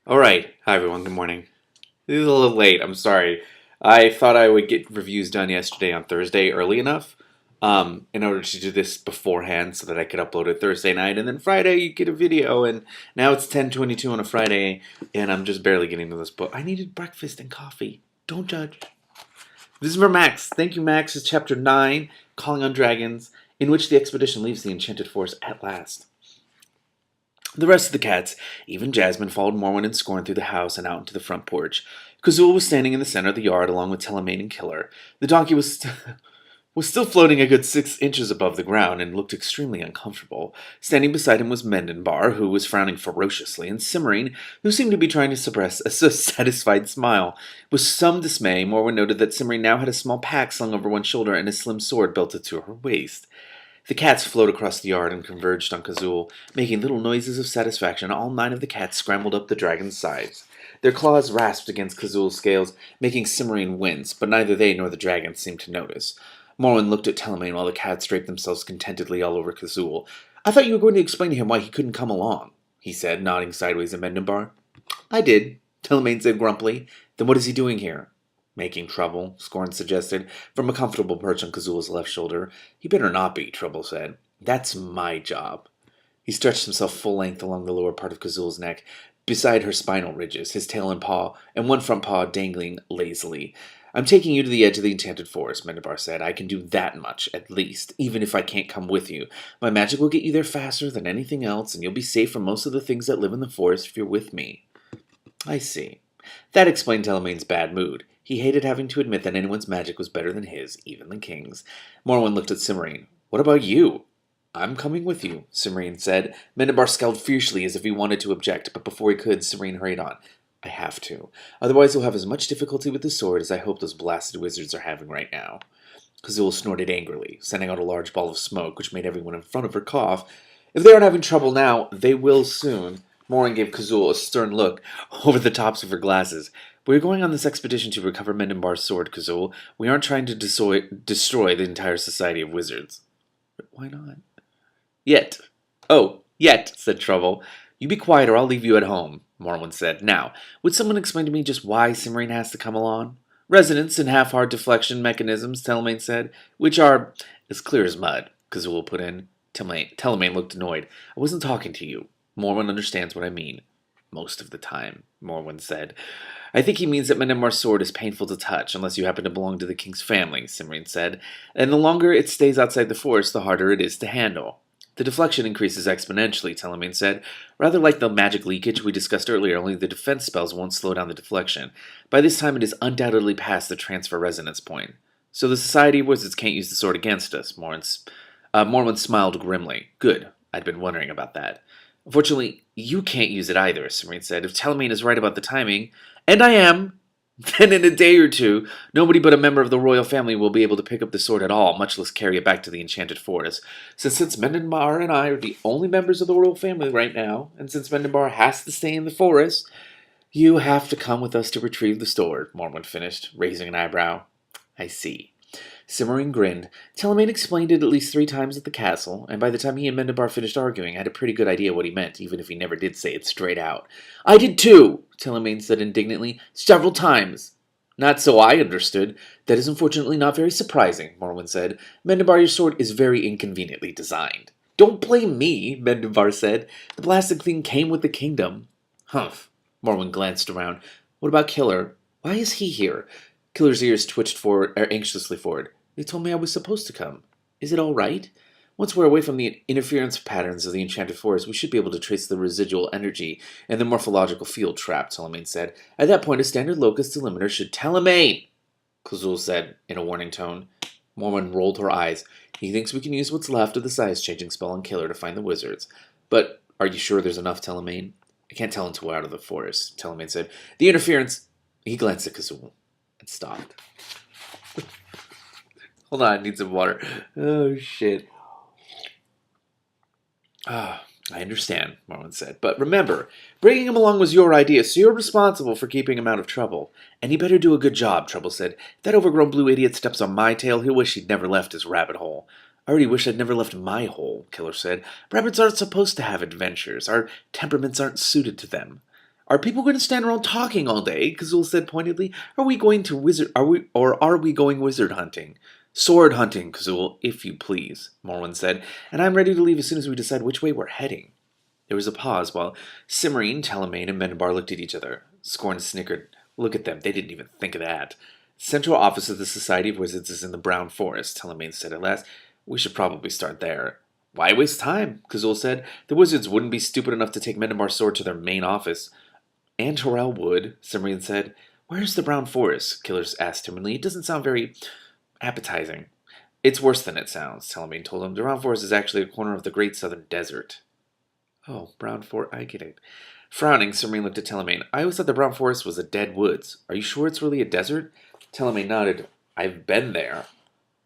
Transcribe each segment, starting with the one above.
Alright, hi everyone, good morning. This is a little late, I'm sorry. I thought I would get reviews done yesterday on Thursday early enough in order to do this beforehand so that I could upload it Thursday night and then Friday you get a video, and now it's 10:22 on a Friday and I'm just barely getting to this book. I needed breakfast and coffee. Don't judge. This is for Max. Thank you, Max. It's chapter 9, Calling on Dragons, in which the expedition leaves the Enchanted Forest at last. The rest of the cats, even Jasmine, followed Morwen and Scorn through the house and out into the front porch. Kazul was standing in the center of the yard along with Telemaine and Killer. The donkey was still floating a good 6 inches above the ground and looked extremely uncomfortable. Standing beside him was Mendenbar, who was frowning ferociously, and Cimmerian, who seemed to be trying to suppress a satisfied smile. With some dismay, Morwen noted that Cimmerian now had a small pack slung over one shoulder and a slim sword belted to her waist. The cats flowed across the yard and converged on Kazul, making little noises of satisfaction. All 9 of the cats scrambled up the dragon's sides. Their claws rasped against Kazul's scales, making Cimmerian wince, but neither they nor the dragon seemed to notice. Morwen looked at Telemaine while the cats draped themselves contentedly all over Kazul. "I thought you were going to explain to him why he couldn't come along," he said, nodding sideways at Mendenbar. "I did," Telemaine said grumpily. "Then what is he doing here?" "Making trouble," Scorn suggested, from a comfortable perch on Kazul's left shoulder. "He better not be," Trouble said. "That's my job." He stretched himself full length along the lower part of Kazul's neck, beside her spinal ridges, his tail and one front paw dangling lazily. "I'm taking you to the edge of the Enchanted Forest," Mendenbar said. "I can do that much, at least, even if I can't come with you. My magic will get you there faster than anything else, and you'll be safe from most of the things that live in the forest if you're with me." "I see." That explained Telemaine's bad mood. He hated having to admit that anyone's magic was better than his, even the king's. Morwen looked at Cimmerian. "What about you?" "I'm coming with you," Cimmerian said. Mendenbar scowled fiercely as if he wanted to object, but before he could, Cimmerian hurried on. "I have to. Otherwise you'll have as much difficulty with the sword as I hope those blasted wizards are having right now." Kazul snorted angrily, sending out a large ball of smoke, which made everyone in front of her cough. "If they aren't having trouble now, they will soon." Morwen gave Kazul a stern look over the tops of her glasses. "We're going on this expedition to recover Mendenbar's sword, Kazul. We aren't trying to destroy the entire society of wizards." "Why not?" "Yet." "Oh, yet," said Trouble. "You be quiet or I'll leave you at home," Morwen said. "Now, would someone explain to me just why Cimmerian has to come along?" "Resonance and half-hard deflection mechanisms," Telemaine said, "which are as clear as mud," Kazul put in. Telemaine looked annoyed. "I wasn't talking to you. Morwen understands what I mean." "Most of the time," Morwen said. "I think he means that Mendenbar's sword is painful to touch, unless you happen to belong to the king's family," Cimmerian said. "And the longer it stays outside the forest, the harder it is to handle." "The deflection increases exponentially," Telemaine said. "Rather like the magic leakage we discussed earlier, only the defense spells won't slow down the deflection. By this time it is undoubtedly past the transfer resonance point. So the Society of Wizards can't use the sword against us," Morwen smiled grimly. "Good. I'd been wondering about that." "Unfortunately, you can't use it either," Cimmerian said. "If Telemaine is right about the timing, and I am, then in a day or two, nobody but a member of the royal family will be able to pick up the sword at all, much less carry it back to the Enchanted Forest. Since Mendenbar and I are the only members of the royal family right now, and since Mendenbar has to stay in the forest, you have to come with us to retrieve the sword," Morwen finished, raising an eyebrow. "I see." Cimmerian grinned. Telemaine explained it at least 3 times at the castle, and by the time he and Mendenbar finished arguing, I had a pretty good idea what he meant, even if he never did say it straight out. "I did too," Telemaine said indignantly. "Several times." "Not so I understood. That is unfortunately not very surprising," Morwen said. "Mendenbar, your sword is very inconveniently designed." "Don't blame me," Mendenbar said. "The blasted thing came with the kingdom." "Humph." Morwen glanced around. "What about Killer? Why is he here?" Killer's ears twitched anxiously forward. "They told me I was supposed to come. Is it all right? Once we're away from the interference patterns of the Enchanted Forest, we should be able to trace the residual energy and the morphological field trap," Telemaine said. "At that point, a standard locus delimiter should—" "Telemaine!" Kazul said in a warning tone. Morwen rolled her eyes. "He thinks we can use what's left of the size-changing spell on Killer to find the wizards. But are you sure there's enough, Telemaine?" "I can't tell until we're out of the forest," Telemaine said. "The interference—" He glanced at Kazul and stopped. Hold on, I need some water. Oh, shit. "Ah, I understand," Morwen said. "But remember, bringing him along was your idea, so you're responsible for keeping him out of trouble. And he better do a good job," Trouble said. "If that overgrown blue idiot steps on my tail, he'll wish he'd never left his rabbit hole." "I already wish I'd never left my hole," Killer said. "Rabbits aren't supposed to have adventures. Our temperaments aren't suited to them." Are people going to stand around talking all day? Kazul said pointedly. Are we going wizard hunting? Sword hunting, Kazul, if you please, Morwen said, and I'm ready to leave as soon as we decide which way we're heading. There was a pause while Cimmerian, Telemaine, and Mendenbar looked at each other. Scorn snickered. Look at them, they didn't even think of that. The central office of the Society of Wizards is in the Brown Forest, Telemaine said at last. We should probably start there. Why waste time? Kazul said. The wizards wouldn't be stupid enough to take Mendenbar's sword to their main office. And Torel would, Cimmerian said. Where's the Brown Forest? Killers asked timidly. It doesn't sound very appetizing. It's worse than it sounds, Telemaine told him. The Brown Forest is actually a corner of the Great Southern Desert. Oh, Brown Forest, I get it. Frowning, Cimmerian looked at Telemaine. I always thought the Brown Forest was a dead woods. Are you sure it's really a desert? Telemaine nodded. I've been there.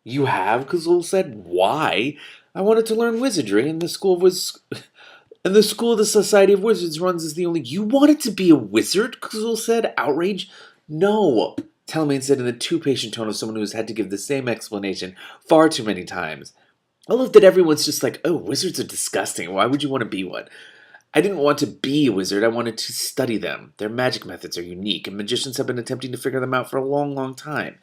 You have? Kazul said. Why? I wanted to learn wizardry, and the school the Society of Wizards runs is the only... You wanted to be a wizard? Kazul said, outraged. No, Telemaine said in the too patient tone of someone who has had to give the same explanation far too many times. I love that everyone's just like, oh, wizards are disgusting. Why would you want to be one? I didn't want to be a wizard. I wanted to study them. Their magic methods are unique, and magicians have been attempting to figure them out for a long, long time.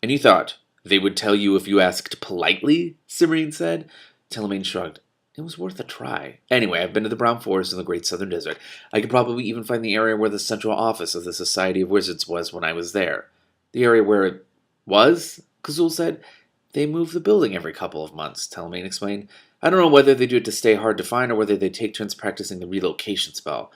And you thought they would tell you if you asked politely? Cimmerian said. Telemaine shrugged. It was worth a try. Anyway, I've been to the Brown Forest in the Great Southern Desert. I could probably even find the area where the central office of the Society of Wizards was when I was there. The area where it was? Kazul said. They move the building every couple of months, Telemaine explained. I don't know whether they do it to stay hard to find or whether they take turns practicing the relocation spell.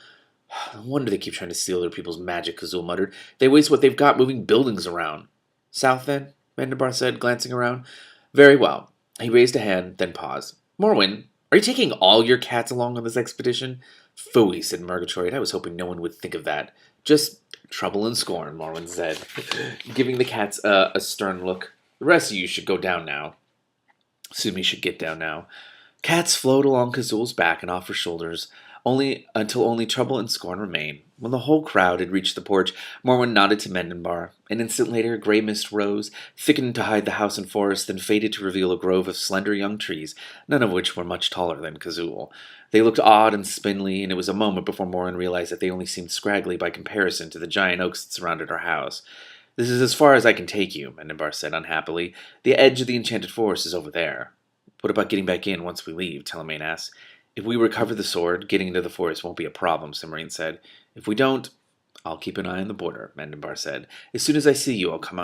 No wonder they keep trying to steal other people's magic, Kazul muttered. They waste what they've got moving buildings around. South, then? Mendenbar said, glancing around. Very well. He raised a hand, then paused. Morwen, are you taking all your cats along on this expedition? Phooey, said Murgatroyd. I was hoping no one would think of that. Just trouble and scorn, Morwen said, giving the cats a stern look. The rest of you should go down now. Should get down now. Cats flowed along Kazul's back and off her shoulders, until only trouble and scorn remained. When the whole crowd had reached the porch, Morwen nodded to Mendenbar. An instant later, grey mist rose, thickened to hide the house and forest, then faded to reveal a grove of slender young trees, none of which were much taller than Kazul. They looked odd and spindly, and it was a moment before Morwen realized that they only seemed scraggly by comparison to the giant oaks that surrounded her house. This is as far as I can take you, Mendenbar said unhappily. The edge of the enchanted forest is over there. What about getting back in once we leave? Telemaine asked. If we recover the sword, getting into the forest won't be a problem, Cimmerian said. If we don't, I'll keep an eye on the border, Mendenbar said. As soon as I see you, I'll come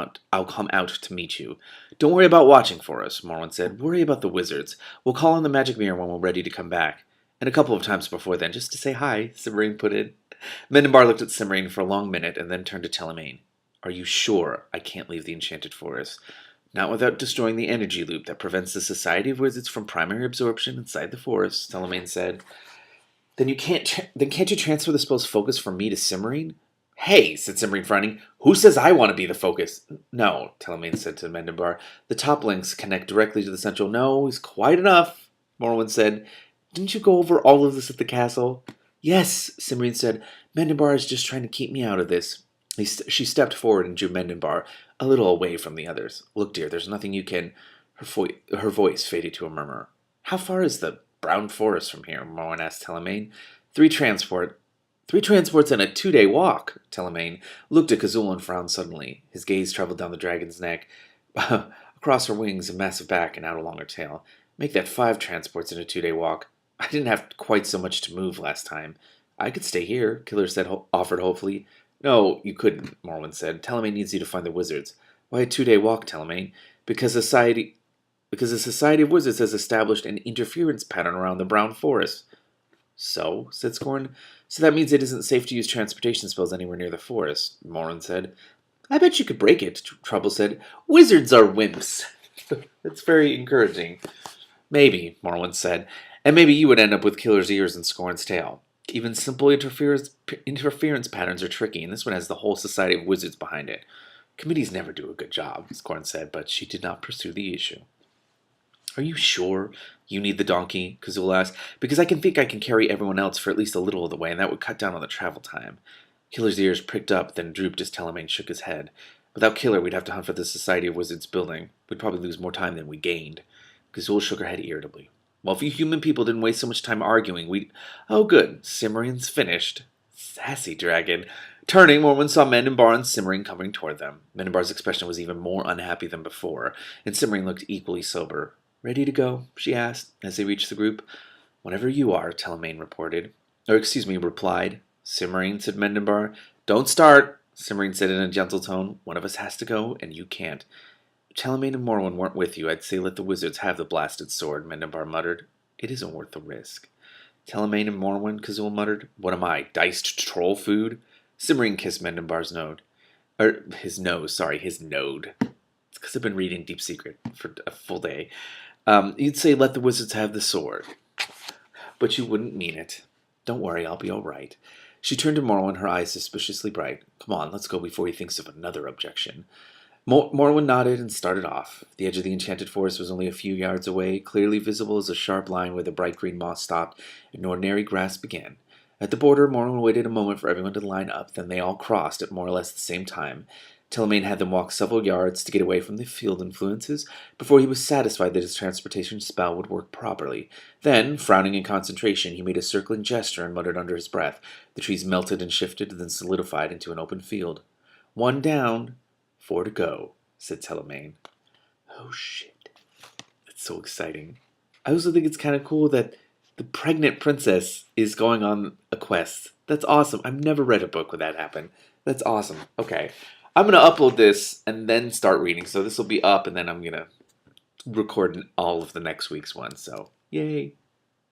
out to meet you. Don't worry about watching for us, Morwen said. Worry about the wizards. We'll call on the magic mirror when we're ready to come back. And a couple of times before then, just to say hi, Cimmerian put in. Mendenbar looked at Cimmerian for a long minute and then turned to Telemaine. Are you sure I can't leave the enchanted forest? Not without destroying the energy loop that prevents the Society of Wizards from primary absorption inside the forest, Telemaine said. Then can't you transfer the spell's focus from me to Cimmerian? Hey, said Cimmerian frowning, who says I want to be the focus? No, Telemaine said to Mendenbar. The top links connect directly to the central. No, it's quite enough, Morwen said. Didn't you go over all of this at the castle? Yes, Cimmerian said. Mendenbar is just trying to keep me out of this. She stepped forward and drew Mendenbar a little away from the others. Look, dear, there's nothing you can... Her voice faded to a murmur. How far is the Brown Forest from here? Morwen asked Telemaine. 3 transports and a 2-day walk. Telemaine looked at Kazul and frowned suddenly. His gaze traveled down the dragon's neck, across her wings and massive back and out along her tail. Make that 5 transports and a 2-day walk. I didn't have quite so much to move last time. I could stay here, Killer said, offered hopefully. No, you couldn't, Morwen said. Telemaine needs you to find the wizards. Why a 2-day walk, Telemaine? Because the Society of Wizards has established an interference pattern around the Brown Forest. So, said Scorn. So that means it isn't safe to use transportation spells anywhere near the forest, Morwen said. I bet you could break it, Trouble said. Wizards are wimps. That's very encouraging. Maybe, Morwen said. And maybe you would end up with Killer's ears and Scorn's tail. Even simple interference patterns are tricky, and this one has the whole Society of Wizards behind it. Committees never do a good job, Scorn said, but she did not pursue the issue. Are you sure you need the donkey? Kazul asked. Because I think I can carry everyone else for at least a little of the way, and that would cut down on the travel time. Killer's ears pricked up, then drooped as Telemaine shook his head. Without Killer, we'd have to hunt for the Society of Wizards building. We'd probably lose more time than we gained. Kazul shook her head irritably. Well, if you human people didn't waste so much time arguing, we'd... Oh, good. Cimmerian's finished. Sassy dragon. Turning, Morwen saw Mendenbar and Simmering coming toward them. Mendenbar's expression was even more unhappy than before, and Simmering looked equally sober. Ready to go? She asked, as they reached the group. Whenever you are, Telemaine replied. Simmering, said Mendenbar. Don't start, Simmering said in a gentle tone. One of us has to go, and you can't. Telemaine and Morwen weren't with you. I'd say let the wizards have the blasted sword, Mendenbar muttered. It isn't worth the risk. Telemaine and Morwen, Kazul muttered. What am I, diced troll food? Simmering kissed Mendenbar's node. His node. It's because I've been reading Deep Secret for a full day. You'd say let the wizards have the sword. But you wouldn't mean it. Don't worry, I'll be all right. She turned to Morwen, her eyes suspiciously bright. Come on, let's go before he thinks of another objection. Morwen nodded and started off. The edge of the enchanted forest was only a few yards away, clearly visible as a sharp line where the bright green moss stopped and ordinary grass began. At the border, Morwen waited a moment for everyone to line up, then they all crossed at more or less the same time. Telemaine had them walk several yards to get away from the field influences before he was satisfied that his transportation spell would work properly. Then, frowning in concentration, he made a circling gesture and muttered under his breath. The trees melted and shifted, then solidified into an open field. 1 down. 4 to go, said Telemaine. Oh, shit. That's so exciting. I also think it's kind of cool that the pregnant princess is going on a quest. That's awesome. I've never read a book where that happened. That's awesome. Okay. I'm going to upload this and then start reading. So this will be up, and then I'm going to record all of the next week's one. So, yay.